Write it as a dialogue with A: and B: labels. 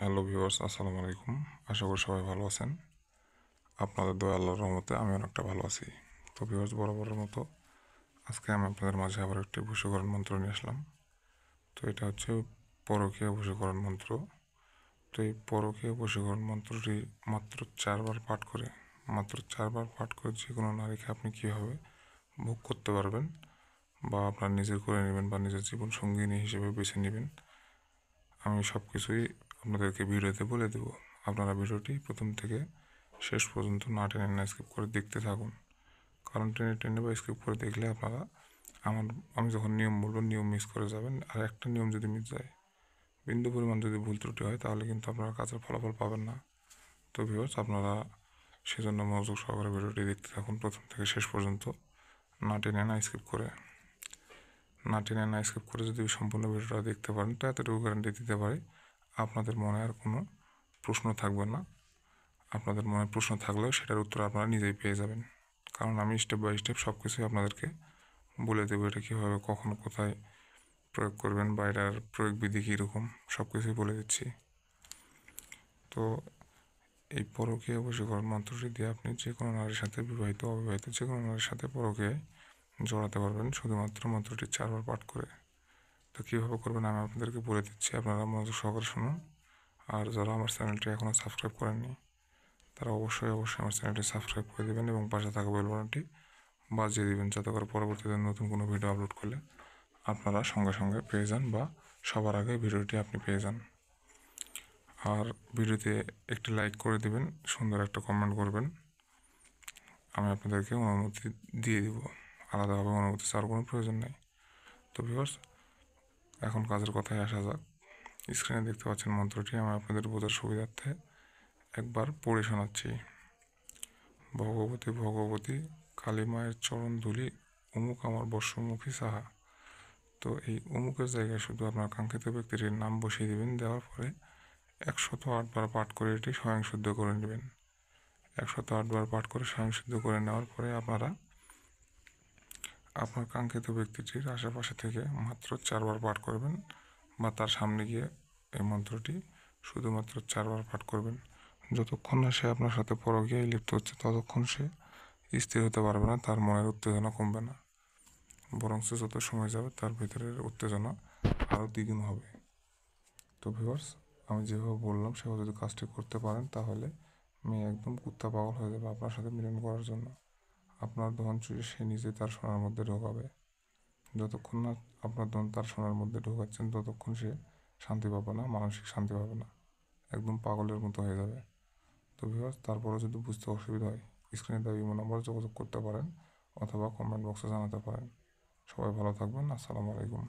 A: Hello viewers, আসসালামু আলাইকুম। আশা করি সবাই ভালো আছেন। আপনাদের দয়া আল্লাহর রহমতে আমি অনেকটা ভালো আছি। তো ভিউয়ার্স, বরাবরের মতো আজকে আমি আপনাদের মাঝে আবার একটি বশীকরণ মন্ত্র নিয়ে আসলাম। তো এটা হচ্ছে পরকীয়া বশীকরণ মন্ত্র। তো এই পরকীয়া বশীকরণ মন্ত্রটি মাত্র চারবার পাঠ করে যে কোনো নারীকে আপনি কীভাবে ভোগ করতে পারবেন বা আপনার নিজের করে নেবেন বা নিজের জীবন সঙ্গিনী হিসেবে বেছে নেবেন, আমি সব কিছুই আপনাদেরকে ভিডিওতে বলে দেব। আপনারা ভিডিওটি প্রথম থেকে শেষ পর্যন্ত না টেনে না স্কিপ করে দেখতে থাকুন, কারণ টেনে টেনে বা স্কিপ করে দেখলে আপনারা আমি যখন নিয়ম বলবো নিয়ম মিস করে যাবেন। আর একটা নিয়ম যদি মিস যায়, বিন্দু পরিমাণ যদি ভুল ত্রুটি হয়, তাহলে কিন্তু আপনারা কাজের ফলাফল পাবেন না। তো ভিউয়ার্স, আপনারা সেজন্য মনোযোগ সহকারে ভিডিওটি দেখতে থাকুন প্রথম থেকে শেষ পর্যন্ত, না টেনে না স্কিপ করে। যদি সম্পূর্ণ ভিডিওটা দেখতে পারেন, তো এতটুকু গ্যারান্টি দিতে পারি আপনাদের মনে আর কোনো প্রশ্ন থাকবে না। আপনাদের মনে প্রশ্ন থাকলেও সেটার উত্তর আপনারা নিজেই পেয়ে যাবেন, কারণ আমি স্টেপ বাই স্টেপ সব কিছুই আপনাদেরকে বলে দেবো। এটা কীভাবে কখন কোথায় প্রয়োগ করবেন বা এটার প্রয়োগ বিধি কীরকম সব কিছুই বলে দিচ্ছি। তো এই পরকীয়া বশীকরণ মন্ত্রটি দিয়ে আপনি যে কোনো নারীর সাথে, বিবাহিত অবিবাহিত যে কোনো নারীর সাথে পরকীয়ায় জড়াতে পারবেন শুধুমাত্র মন্ত্রটি 4 বার পাঠ করে। তো কীভাবে করবেন আমি আপনাদেরকে বলে দিচ্ছি, আপনারা মনোযোগ সহকারে শুনুন। আর যারা আমার চ্যানেলটি এখনও সাবস্ক্রাইব করেননি, তারা অবশ্যই আমার চ্যানেলটি সাবস্ক্রাইব করে দেবেন এবং পাশে থাকা বেল বাটনটি বাজিয়ে দেবেন, যাতে করে পরবর্তীতে নতুন কোনো ভিডিও আপলোড করলে আপনারা সঙ্গে সঙ্গে পেয়ে যান বা সবার আগে ভিডিওটি আপনি পেয়ে যান। আর ভিডিওতে একটি লাইক করে দেবেন, সুন্দর একটা কমেন্ট করবেন। আমি আপনাদেরকে অনুমতি দিয়ে দিব, আলাদাভাবে অনুমতি চাওয়ার কোনো প্রয়োজন নেই। তো ভিউয়ার্স, এখন কাজের কথায় আসা যাক। স্ক্রিনে দেখতে পাচ্ছেন মন্ত্রটি, আমি আপনাদের বোঝার সুবিধার্থে একবার পড়ে শোনাচ্ছি। ভগবতী ভগবতী কালী মায়ের চরণ ধুলি, অমুক আমার বর্ষমুখী সাহা। তো এই অমুকের জায়গায় শুধু আপনার কাঙ্ক্ষিত ব্যক্তিটির নাম বসিয়ে দেবেন। দেওয়ার পরে 108 বার পাঠ করে এটি স্বয়ংশুদ্ধ করে নেবেন। 108 বার পাঠ করে স্বয়ংশুদ্ধ করে নেওয়ার পরে আপনারা আপনার কাঙ্ক্ষিত ব্যক্তিটির আশেপাশে থেকে মাত্র 4 বার পাঠ করবেন বা তার সামনে গিয়ে এই মন্ত্রটি শুধুমাত্র 4 বার পাঠ করবেন। যতক্ষণ না সে আপনার সাথে পরকীয়ায় লিপ্ত হচ্ছে, ততক্ষণ সে স্থির হতে পারবে না, তার মনের উত্তেজনা কমবে না, বরং সে যত সময় যাবে তার ভিতরের উত্তেজনা আরও দ্বিগুণ হবে। তো ভিউয়ার্স, আমি যেভাবে বললাম সেভাবে যদি কাজটি করতে পারেন, তাহলে মেয়ে একদম কুত্তা পাগল হয়ে যাবে আপনার সাথে মিলন করার জন্য। আপনার ধন চুরি সে নিজে তার সোনার মধ্যে ঢোকাবে। যতক্ষণ না আপনার ধন তার সোনার মধ্যে ঢোকাচ্ছেন, ততক্ষণ সে শান্তি পাবে না, মানসিক শান্তি পাবে না, একদম পাগলের মতো হয়ে যাবে। তো ভিউয়ার্স, তারপরেও যদি বুঝতে অসুবিধা হয়, স্ক্রিনে দেওয়া ইমো নম্বরে যোগাযোগ করতে পারেন অথবা কমেন্ট বক্সে জানাতে পারেন। সবাই ভালো থাকবেন। আসসালামু আলাইকুম।